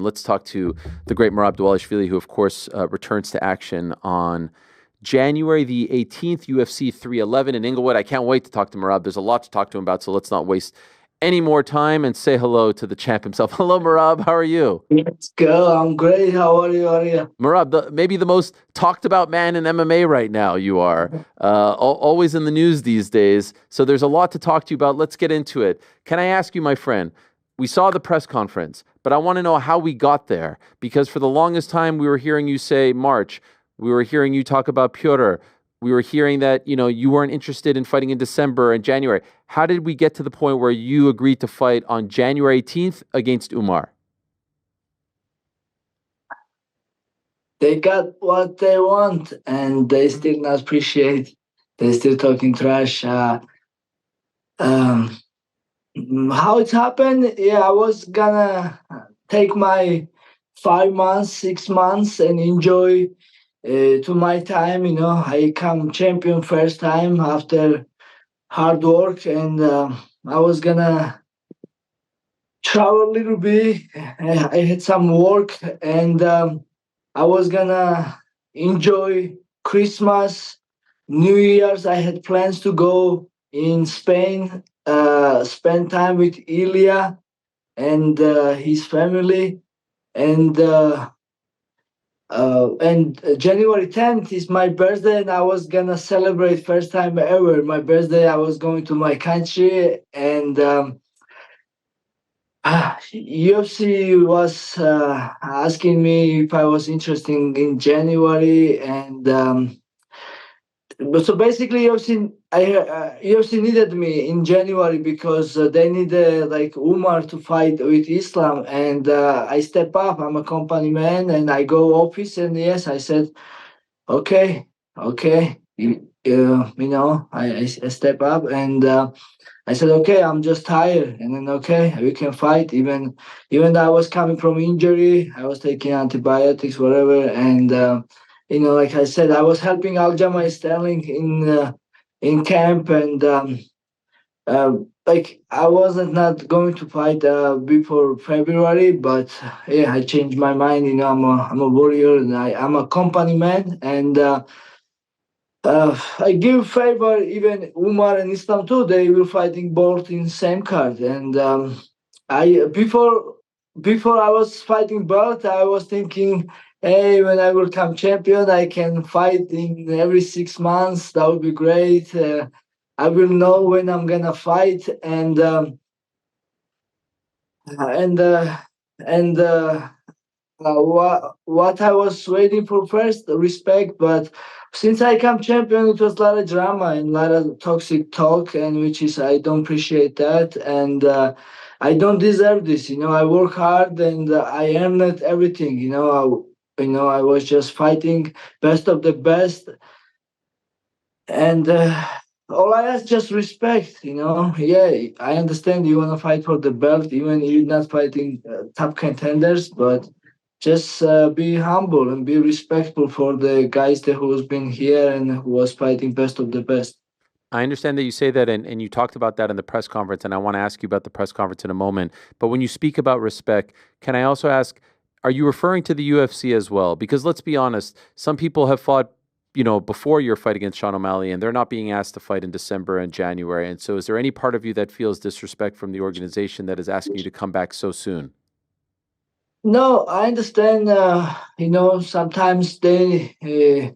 Let's talk to the great Merab Dvalishvili, who, of course, returns to action on January the 18th, UFC 311 in Inglewood. I can't wait to talk to Merab. There's a lot to talk to him about, so let's not waste any more time and say hello to the champ himself. Hello, Merab. How are you? Let's go. I'm great. How are you, Ariel? Merab, maybe the most talked about man in MMA right now. You are always in the news these days. So there's a lot to talk to you about. Let's get into it. Can I ask you, my friend? We saw the press conference, but I want to know how we got there, because for the longest time we were hearing you say March. We were hearing you talk about Pyotr. We were hearing that, you weren't interested in fighting in December and January. How did we get to the point where you agreed to fight on January 18th against Umar? They got what they want, and they still not appreciate. They still talking trash. Um, how it happened? Yeah, I was gonna take my 5 months, 6 months, and enjoy to my time. I come champion first time after hard work, and I was gonna travel a little bit. I had some work, and I was gonna enjoy Christmas, New Year's. I had plans to go in Spain, spend time with Ilya and his family, and January 10th is my birthday, and I was gonna celebrate first time ever my birthday. I was going to my country, and UFC was asking me if I was interested in January, and so basically UFC needed me in January because they needed like Umar to fight with Islam, and I step up. I'm a company man, and I go office, and yes, I said okay, okay, I step up, and I said, okay, I'm just tired. And then, okay, we can fight. Even though I was coming from injury, I was taking antibiotics, whatever. And, like I said, I was helping Aljamain Sterling in camp. And, like, I wasn't not going to fight before February, but yeah, I changed my mind. I'm a warrior, and I'm a company man. And, I give favor even Umar and Islam too. They were fighting both in same card, and I before I was fighting both, I was thinking, hey, when I will become champion, I can fight in every 6 months. That would be great. I will know when I'm gonna fight, and and what I was waiting for first, respect. But since I come champion, it was a lot of drama and a lot of toxic talk, and which is I don't appreciate that, and I don't deserve this. I work hard, and I earned it, everything. I was just fighting best of the best, and all I ask just respect. Yeah, I understand you want to fight for the belt, even you're not fighting top contenders, but just be humble and be respectful for the guys that who's been here and who was fighting best of the best. I understand that you say that, and you talked about that in the press conference, and I want to ask you about the press conference in a moment. But when you speak about respect, can I also ask, are you referring to the UFC as well? Because let's be honest, some people have fought, before your fight against Sean O'Malley, and they're not being asked to fight in December and January. And so is there any part of you that feels disrespect from the organization that is asking you to come back so soon? No, I understand. Sometimes they. I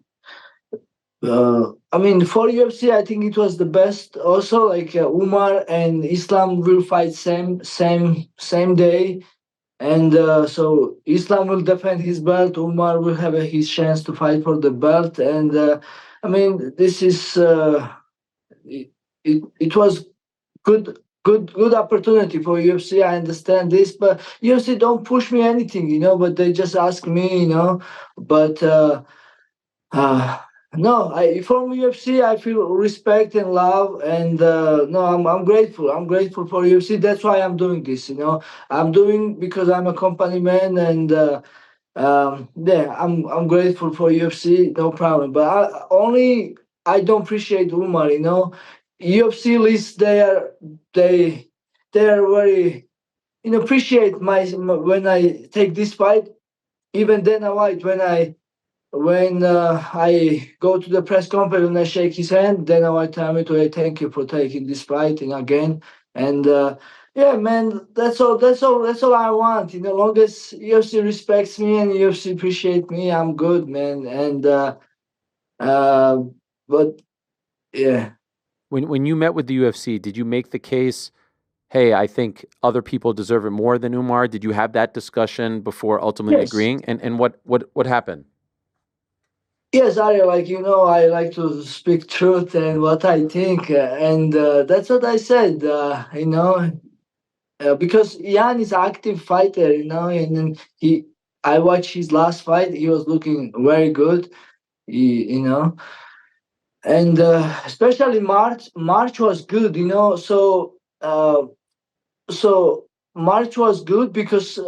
mean, for UFC, I think it was the best. Also, like Umar and Islam will fight same day, and so Islam will defend his belt. Umar will have his chance to fight for the belt, and I mean, this is it was good opportunity for UFC. I understand this, but UFC don't push me anything, but they just ask me, but. Uh, no, from UFC I feel respect and love, and no, I'm grateful. I'm grateful for UFC. That's why I'm doing this. I'm doing because I'm a company man, and yeah, I'm grateful for UFC. No problem. But I don't appreciate Umar. UFC lists they are very. appreciate when I take this fight. Even Dana White, when I go to the press conference and I shake his hand, then I want to tell me to hey, thank you for taking this fight and again. And yeah, man, that's all. That's all I want. Long as UFC respects me and UFC appreciate me, I'm good, man. And uh, but yeah, When you met with the UFC, did you make the case, hey, I think other people deserve it more than Umar? Did you have that discussion before ultimately yes, agreeing? And what happened? yes, Ariel. I like to speak truth and what I think, and that's what I said. Because Jan is an active fighter, and then I watched his last fight. He was looking very good, and especially March was good, so March was good because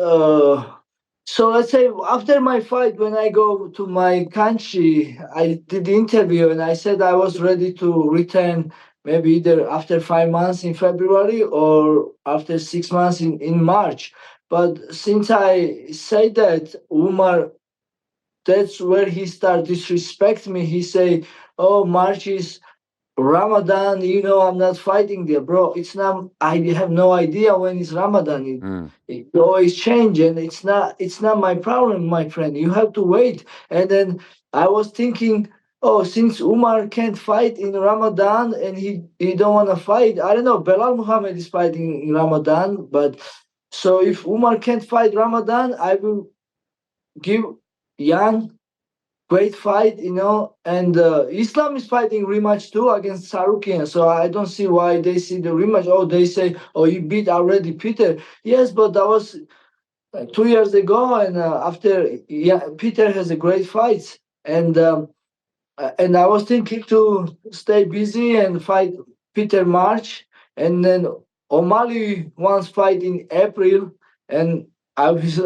so let's say after my fight, when I go to my country, I did the interview and I said I was ready to return maybe either after 5 months in February or after 6 months in March. But since I say that, Umar, that's where he start disrespect me. He say, "Oh, March is Ramadan, I'm not fighting there, bro. It's not. I have no idea when is Ramadan. Mm. It always change, and it's not my problem, my friend. You have to wait." And then I was thinking, oh, since Umar can't fight in Ramadan and he don't want to fight, I don't know. Belal Muhammad is fighting in Ramadan, but so if Umar can't fight Ramadan, I will give Yan great fight, and Islam is fighting rematch too against Sarukian. So I don't see why they see the rematch. Oh, they say, oh, you beat already Peter. Yes, but that was 2 years ago, and after, yeah, Peter has a great fight, and I was thinking to stay busy and fight Peter March, and then O'Malley wants fight in April, and I was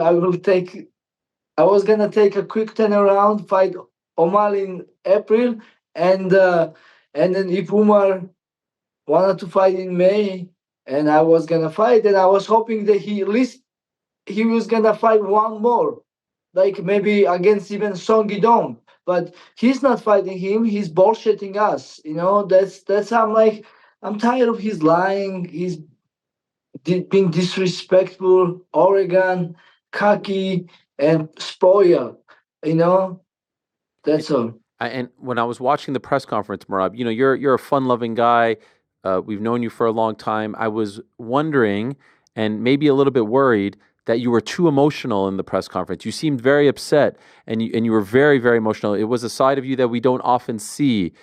gonna take a quick turnaround, fight Omar in April, and then if Umar wanted to fight in May, and I was gonna fight, and I was hoping that he at least he was gonna fight one more, like maybe against even Song Yidong. But he's not fighting him. He's bullshitting us. That's I'm like, I'm tired of his lying. He's being disrespectful, arrogant, cocky, and spoiled. You know, that's all. And when I was watching the press conference, Merab, you're a fun-loving guy. We've known you for a long time. I was wondering, and maybe a little bit worried, that you were too emotional in the press conference. You seemed very upset, and you were very, very emotional. It was a side of you that we don't often see.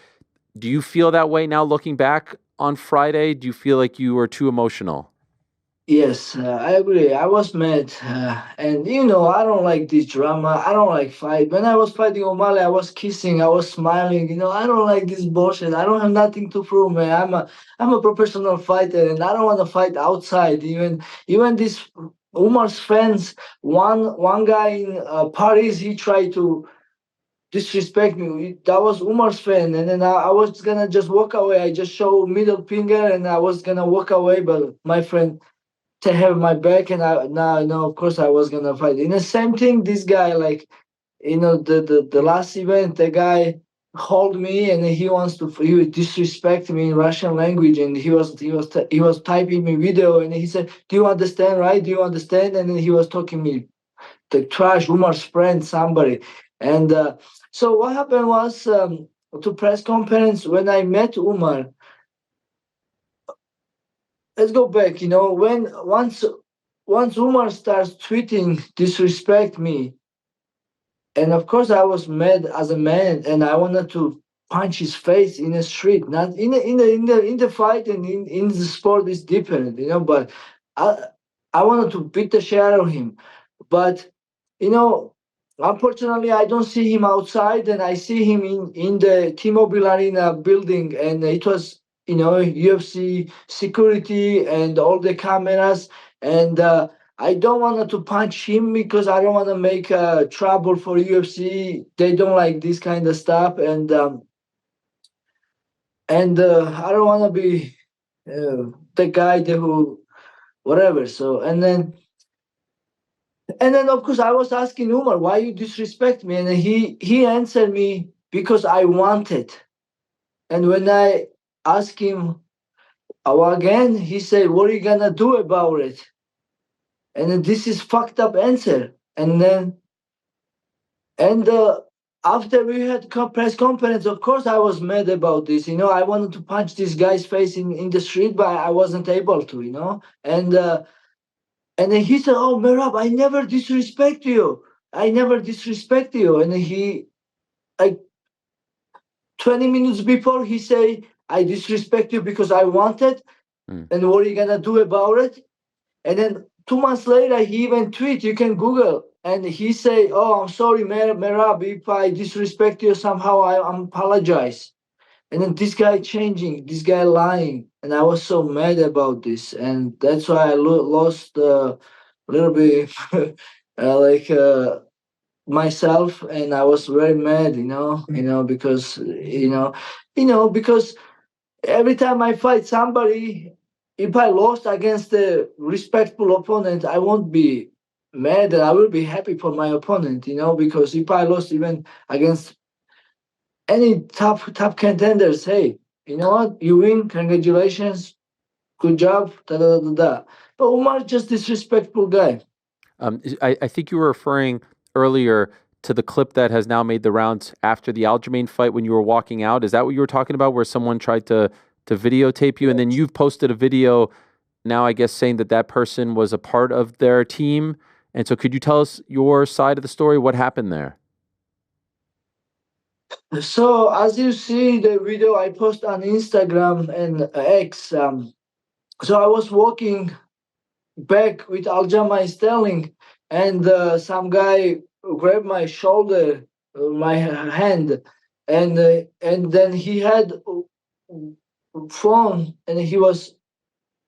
Do you feel that way now, looking back on Friday? Do you feel like you were too emotional? Yes, I agree. I was mad, and I don't like this drama. I don't like fight. When I was fighting O'Malley, I was kissing, I was smiling. I don't like this bullshit. I don't have nothing to prove, man. I'm a professional fighter, and I don't want to fight outside. Even this Umar's fans. One guy in Paris, he tried to disrespect me. That was Umar's fan, and then I was gonna just walk away. I just show middle finger, and I was gonna walk away, but my friend to have my back, and I now no, of course I was gonna fight. In the same thing, this guy, like, the last event, the guy hold me and he would disrespect me in Russian language, and he was typing me video, and he said, "Do you understand, right? Do you understand?" And then he was talking me the trash, Umar's friend, somebody, and so what happened was, to press conference when I met Umar. Let's go back. When once Umar starts tweeting disrespect me, and of course I was mad as a man, and I wanted to punch his face in the street, not in the fight, and in the sport is different, But I I wanted to beat the shit out of him, but you know. Unfortunately, I don't see him outside, and I see him in the T-Mobile Arena building, and it was UFC security and all the cameras, and I don't want to punch him because I don't want to make trouble for UFC. They don't like this kind of stuff, and I don't want to be the guy who whatever. So and then of course I was asking Umar, why you disrespect me? And he answered me, because I wanted. And when I asked him again, he said, what are you gonna do about it? And then this is fucked up answer. And after we had press conference, of course I was mad about this. I wanted to punch this guy's face in the street, but I wasn't able to. And then he said, "Oh, Merab, I never disrespect you. I never disrespect you." And he, like 20 minutes before, he say, "I disrespect you because I wanted." Mm. And what are you gonna do about it? And then 2 months later, he even tweet. You can Google, and he say, "Oh, I'm sorry, Merab, if I disrespect you somehow, I'm apologize." And then this guy changing, this guy lying, and I was so mad about this, and that's why I lost a little bit, like myself, and I was very mad, because because every time I fight somebody, if I lost against a respectful opponent, I won't be mad, and I will be happy for my opponent, because if I lost even against any top contenders, hey, you know what? You win, congratulations, good job, da da da da. Da. But Umar just disrespectful guy. I think you were referring earlier to the clip that has now made the rounds after the Aljamain fight when you were walking out. Is that what you were talking about, where someone tried to videotape you, and then you've posted a video now, I guess, saying that that person was a part of their team? And so, could you tell us your side of the story? What happened there? So as you see the video I post on Instagram and X, so I was walking back with Aljamain Sterling, and some guy grabbed my shoulder, my hand, and then he had phone, and he was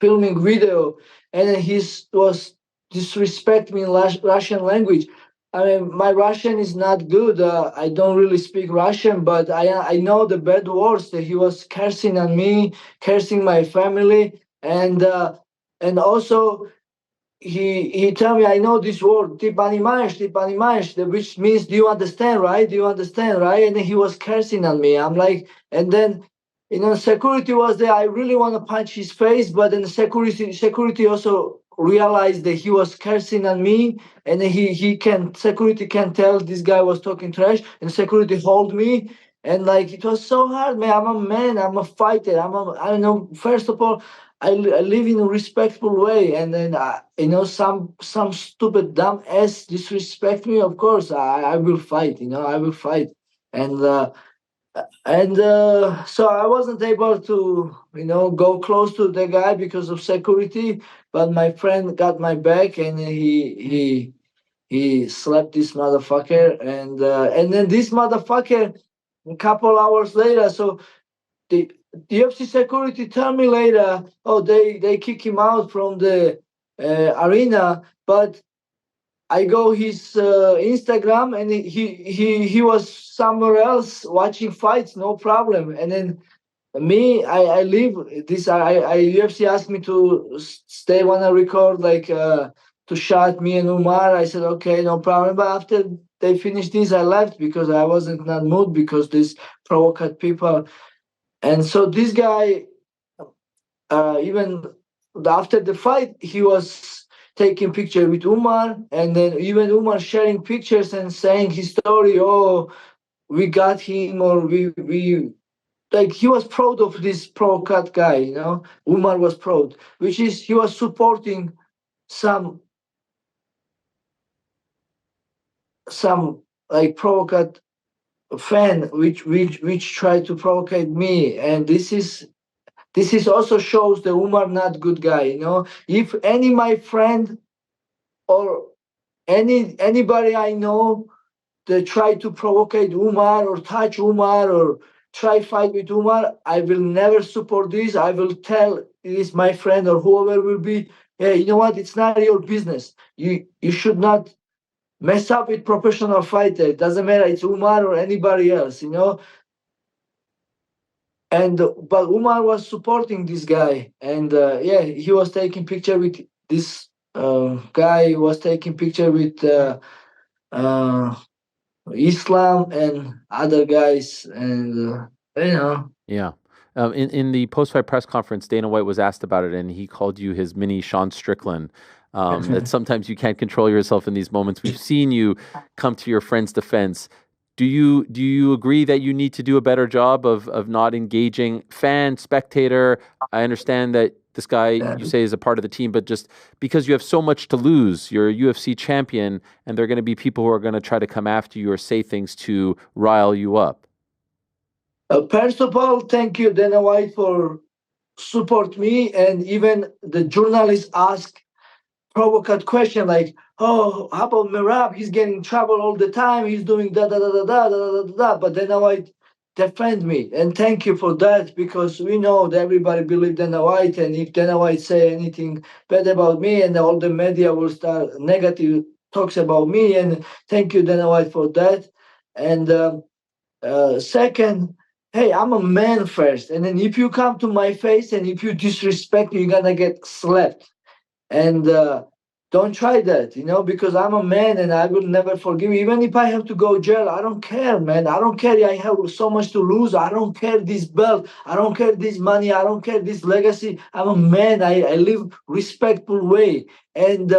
filming video, and then he was disrespect me in Russian language. I mean, my Russian is not good. I don't really speak Russian, but I know the bad words that he was cursing on me, cursing my family, and also he tell me, I know this word, "Ты понимаешь," which means, do you understand, right? Do you understand, right? And then he was cursing on me. I'm like, and then security was there. I really want to punch his face, but then the security also realized that he was cursing on me, and then security can tell this guy was talking trash, and security hold me. And like, it was so hard, man. I'm a man. I'm a fighter. I don't know. First of all, I live in a respectful way, and then some stupid dumb ass disrespect me. Of course, I will fight. I will fight, and so I wasn't able to go close to the guy because of security. But my friend got my back, and he slapped this motherfucker, and then this motherfucker a couple hours later. So the UFC security tell me later, oh, they kick him out from the arena, but I go his Instagram, and he was somewhere else watching fights, no problem. And then me, I leave this. UFC asked me to stay, wanna record, like to shot me and Umar. I said okay, no problem. But after they finished this, I left because I wasn't in that mood, because this provocate people. And so this guy, even after the fight, he was taking picture with Umar, and then even Umar sharing pictures and saying his story. Oh, we got him, or we like, he was proud of this pro cut guy. Umar was proud, which is he was supporting some like provocate fan, which tried to provocate me, and this is also shows the Umar not good guy. If any my friend or anybody I know that try to provocate Umar or touch Umar or try fight with Umar, I will never support this. I will tell this my friend or whoever will be, hey, you know what? It's not your business. You should not mess up with professional fighter. It doesn't matter. It's Umar or anybody else. And but Umar was supporting this guy, and yeah, he was taking picture with this guy was taking picture with uh, Islam and other guys, and you know. Yeah. In the post-fight press conference, Dana White was asked about it, and he called you his mini Sean Strickland. That sometimes you can't control yourself in these moments. We've seen you come to your friend's defense. Do you agree that you need to do a better job of not engaging fan, spectator? I understand that this guy you say is a part of the team, but just because you have so much to lose, you're a UFC champion, and there are going to be people who are going to try to come after you or say things to rile you up. First of all, thank you, Dana White, for support me, and even the journalists ask provocate question like, "Oh, how about Merab? He's getting in trouble all the time. He's doing da da da da da da da da da." But Dana White defend me, and thank you for that, because we know that everybody believe Dana White, and if Dana White say anything bad about me, and all the media will start negative talks about me, and thank you, Dana White, for that. And second, hey, I'm a man first, and then if you come to my face and if you disrespect me, you're gonna get slapped. And don't try that, because I'm a man and I will never forgive you. Even if I have to go jail, I don't care, man. I don't care. I have so much to lose. I don't care this belt. I don't care this money. I don't care this legacy. I'm a man. I live respectful way. And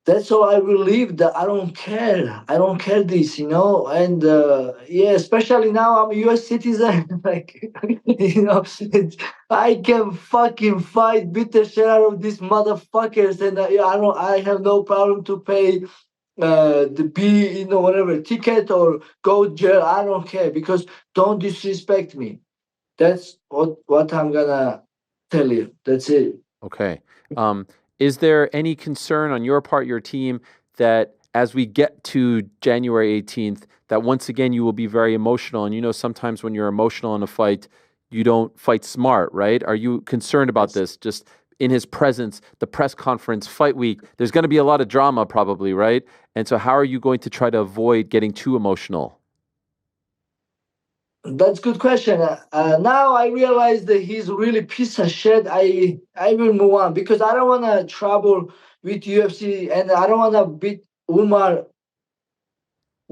that's how I will live. That I don't care. I don't care this. And yeah, especially now I'm a U.S. citizen. Like, I can fucking fight, beat the shit out of these motherfuckers, and I don't. I have no problem to pay the whatever ticket or go jail. I don't care, because don't disrespect me. That's what I'm gonna tell you. That's it. Okay. Is there any concern on your part, your team, that as we get to January 18th, that once again you will be very emotional? And sometimes when you're emotional in a fight, you don't fight smart, right? Are you concerned about this? Just in his presence, the press conference, fight week, there's going to be a lot of drama probably, right? And so how are you going to try to avoid getting too emotional? That's good question. Now I realize that he's really piece of shit. I will move on, because I don't want to trouble with UFC, and I don't want to beat Umar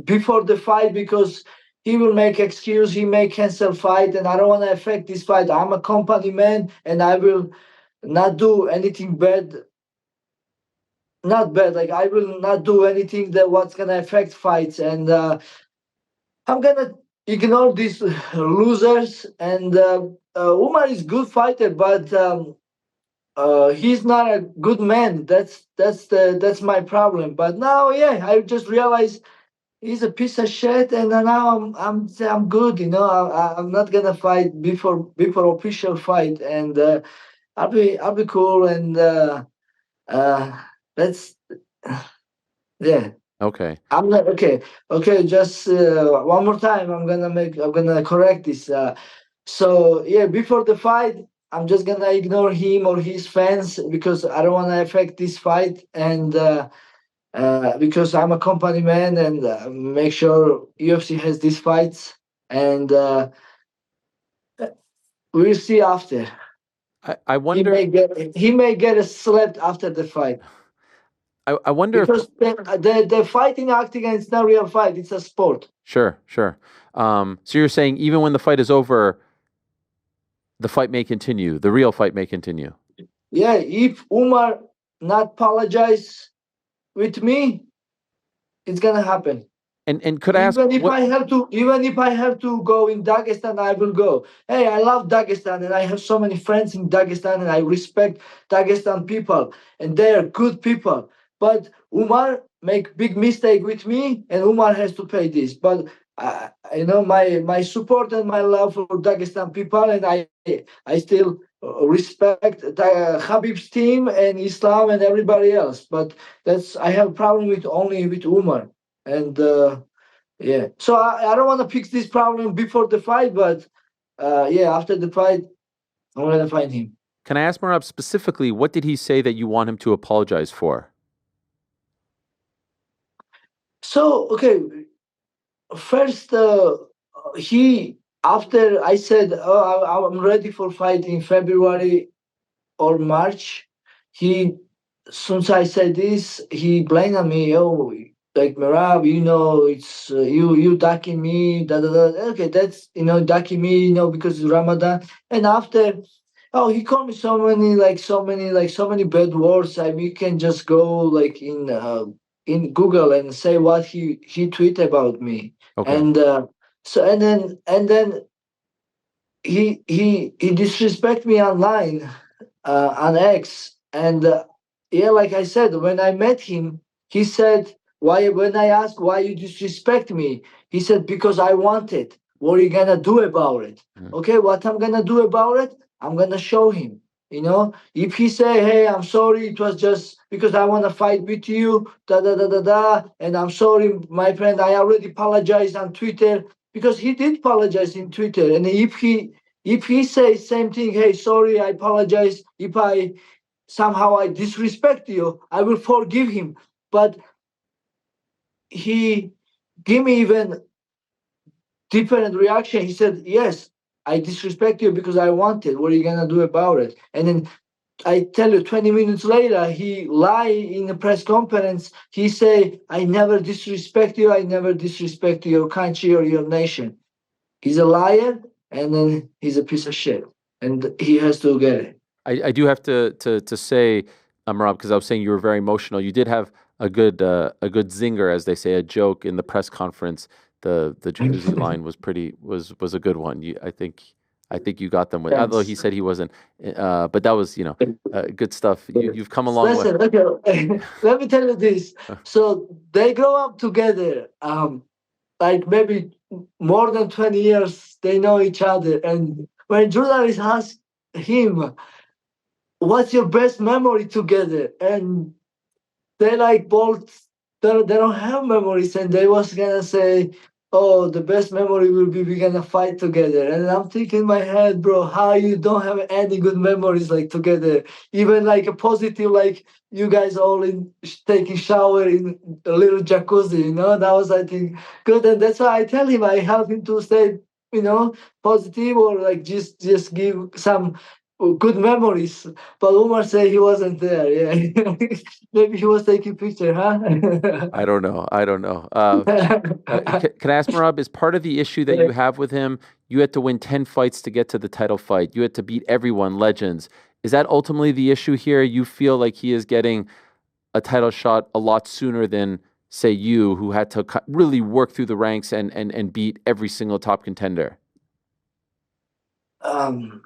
before the fight, because he will make excuse. He may cancel fight, and I don't want to affect this fight. I'm a company man, and I will not do anything bad. Not bad. Like, I will not do anything that what's gonna affect fights, and I'm gonna ignore these losers. And Umar is good fighter, but he's not a good man. That's my problem. But now, yeah, I just realized he's a piece of shit, and now I'm good. I'm not gonna fight before official fight, and I'll be cool, and uh, let's yeah. Okay. I'm not okay. Okay, just one more time. I'm gonna correct this. So yeah, before the fight, I'm just gonna ignore him or his fans, because I don't want to affect this fight, and because I'm a company man, and make sure UFC has these fights, and we'll see after. I wonder. He may get a slap after the fight, I wonder if. because the fighting octagon is not real fight. It's a sport. Sure, sure. So you're saying even when the fight is over, the fight may continue. The real fight may continue. Yeah, if Umar not apologize with me, it's gonna happen. And could I ask what? Even if I have to go in Dagestan, I will go. Hey, I love Dagestan, and I have so many friends in Dagestan, and I respect Dagestan people, and they are good people. But Umar make big mistake with me, and Umar has to pay this. But my support and my love for Dagestan people, and I still respect Habib's team and Islam and everybody else. But I have problem with only with Umar. And yeah, so I don't want to fix this problem before the fight, but yeah, after the fight, I'm gonna find him. Can I ask Merab specifically, what did he say that you want him to apologize for? So okay, first he after I said, oh, I'm ready for fight in February or March. he, since I said this, he blamed on me. Oh, like Merab, it's you ducking me. Da da da. Okay, that's ducking me. Because it's Ramadan. And after, oh, he called me so many bad words. I mean, you can just go like in Google and say what he tweeted about me. Okay. And so and then he disrespect me online, on X. And yeah, like I said, when I met him, he said, "Why?" When I asked why you disrespect me, he said, "Because I want it. What are you gonna do about it?" Mhm. Okay, what I'm gonna do about it? I'm gonna show him. If he say, "Hey, I'm sorry, it was just because I want to fight with you," da da da da da, and I'm sorry, my friend, I already apologized on Twitter, because he did apologize in Twitter. And if he says same thing, "Hey, sorry, I apologize if I somehow I disrespect you," I will forgive him. But he give me even different reaction. He said, "Yes, I disrespect you because I want it. What are you gonna do about it?" And then I tell you, 20 minutes later, he lie in a press conference. He say, "I never disrespect you. I never disrespect your country or your nation." He's a liar, and then he's a piece of shit, and he has to get it. I do have to say, Rob, because I was saying you were very emotional. You did have a good zinger, as they say, a joke in the press conference. The jacuzzi line was was a good one. I think you got them with. Although he Thanks. said he wasn't, but that was good stuff. You've come a long way. Listen, okay, let me tell you this. So they grow up together, like maybe more than 20 years. They know each other, and when journalists ask him, "What's your best memory together?" and they like both, they don't have memories, and they was gonna say, "Oh, the best memory will be we're gonna fight together." And I'm thinking in my head, bro, how you don't have any good memories like together, even like a positive, like you guys all in taking shower in a little jacuzzi, that was, I think, good. And that's why I tell him, I help him to stay, positive, or like just give some good memories. But Umar said he wasn't there. Yeah, maybe he was taking picture, huh? I don't know. I don't know. Can I ask, Marab, is part of the issue that you have with him, you had to win 10 fights to get to the title fight. You had to beat everyone, legends. Is that ultimately the issue here? You feel like he is getting a title shot a lot sooner than, say, you, who had to really work through the ranks and beat every single top contender? um,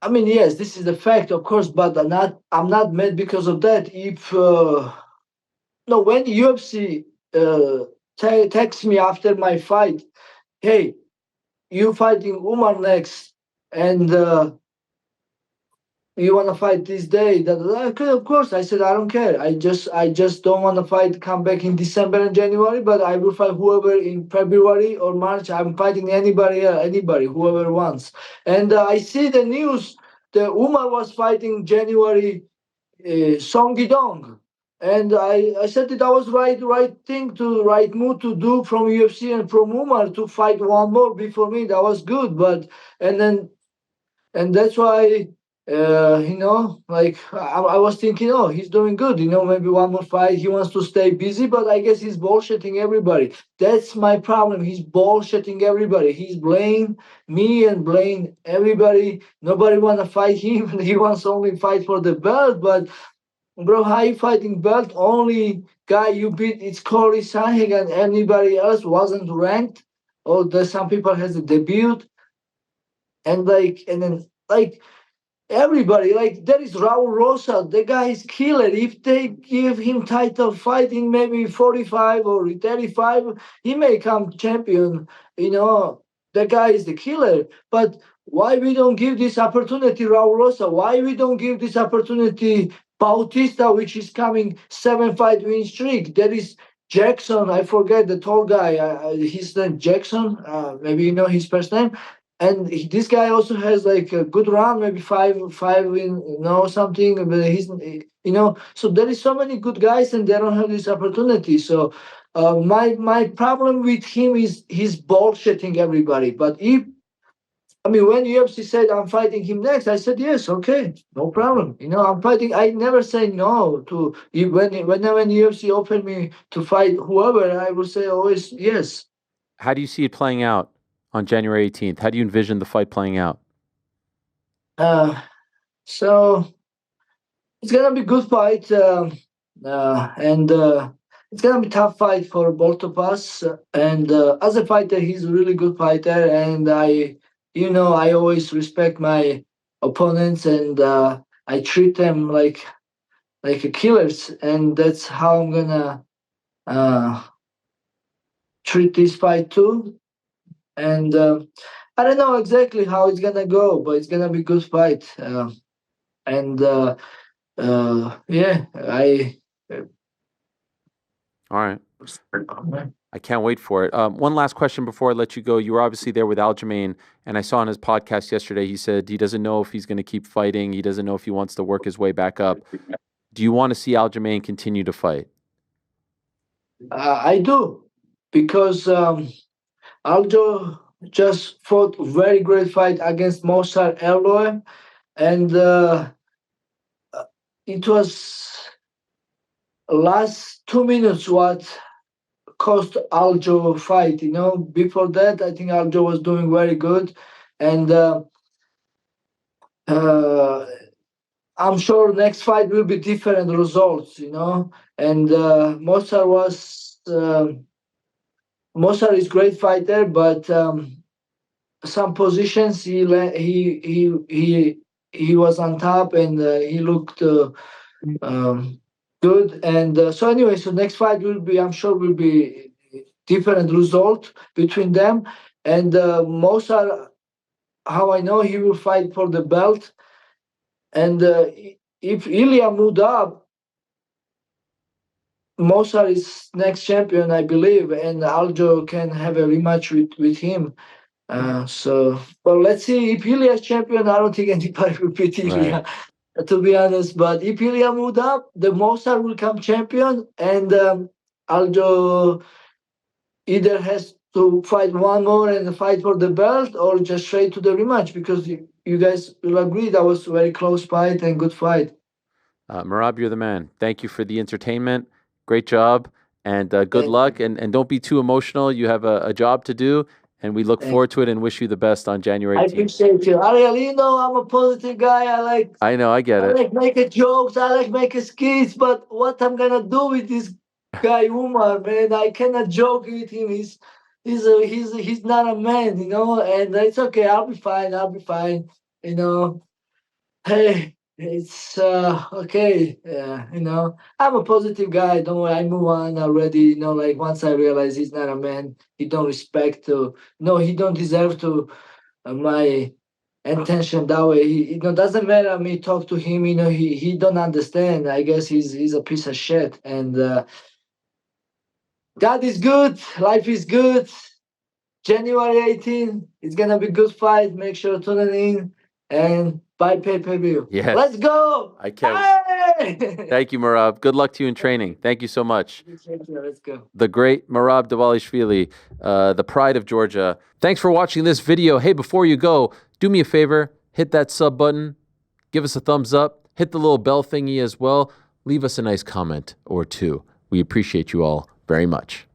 I mean, yes, this is the fact, of course, but I'm not mad because of that. If no, when UFC texts me after my fight, "Hey, you fighting Umar next, and you want to fight this day?" Okay, of course. I said, "I don't care. I just don't want to fight, come back in December and January, but I will fight whoever in February or March. I'm fighting anybody, whoever wants." And I see the news that Umar was fighting January, Song Gidong. And I said that was right move to do from UFC and from Umar to fight one more before me. That was good. But and then and that's why, like I was thinking, "Oh, he's doing good, maybe one more fight, he wants to stay busy." But I guess he's bullshitting everybody. That's my problem. He's bullshitting everybody. He's blaming me and blaming everybody. Nobody want to fight him. He wants only fight for the belt. But bro, how you fighting belt? Only guy you beat is Corey Sanhagen, and anybody else wasn't ranked. Or there's some people has a debut. And then everybody, like, there is Raul Rosa, the guy is killer. If they give him title fighting maybe 45 or 35, he may come champion. The guy is the killer. But why we don't give this opportunity Raul Rosa? Why we don't give this opportunity Bautista, which is coming 7 fight win streak? There is Jackson, I forget the tall guy, his name Jackson, maybe you know his first name. And this guy also has like a good run, maybe five in, something. But so there is so many good guys, and they don't have this opportunity. So my problem with him is he's bullshitting everybody. But I mean, when UFC said I'm fighting him next, I said yes, okay, no problem. I'm fighting. I never say no to whenever UFC offered me to fight whoever, I will say always yes. How do you see it playing out on January 18th? How do you envision the fight playing out? So it's gonna be good fight, and it's gonna be tough fight for both of us. And as a fighter, he's a really good fighter, and I always respect my opponents, and I treat them like a killers, and that's how I'm gonna uh, treat this fight too. And I don't know exactly how it's gonna go, but it's gonna be good fight. And yeah, All right. I can't wait for it. One last question before I let you go. You were obviously there with Aljamain, and I saw on his podcast yesterday, he said he doesn't know if he's going to keep fighting. He doesn't know if he wants to work his way back up. Do you want to see Aljamain continue to fight? I do, because Aljo just fought a very great fight against Mosar Eloy, and it was last 2 minutes what cost Aljo fight. Before that, I think Aljo was doing very good, and uh, I'm sure next fight will be different results. And Mosar is great fighter, but some positions he was on top, and he looked good. And so anyway, so next fight I'm sure will be different result between them. And Mosar, how I know, he will fight for the belt. And if Ilya moved up, Mosar is next champion, I believe, and Aljo can have a rematch with him. Well, let's see. If Ilya is champion, I don't think anybody will beat Ilya, to be honest. But if Ilya moved up, the Mosar will come champion, and Aljo either has to fight one more and fight for the belt, or just straight to the rematch, because you guys will agree that was a very close fight and good fight. Merab, you're the man. Thank you for the entertainment. Great job, and good luck. And don't be too emotional. You have a job to do, and we look forward to it and wish you the best on January 18th. I appreciate you. Ariel, I'm a positive guy. I know, I get it. I like making jokes. I like making skits. But what I'm going to do with this guy, Umar, man, I cannot joke with him. He's not a man, and it's okay. I'll be fine. Hey, it's okay. I'm a positive guy. Don't worry, I move on already. Like once I realize he's not a man, he don't respect to. No, he don't deserve to my intention that way. Doesn't matter me talk to him. He don't understand. I guess he's a piece of shit. And God is good. Life is good. January 18th, it's gonna be good fight. Make sure to tune in and buy pay-per-view. Yes. Let's go. I can't. Hey! Thank you, Merab. Good luck to you in training. Thank you so much. Let's go. The great Merab Dvalishvili, the pride of Georgia. Thanks for watching this video. Hey, before you go, do me a favor, hit that sub button, give us a thumbs up, hit the little bell thingy as well. Leave us a nice comment or two. We appreciate you all very much.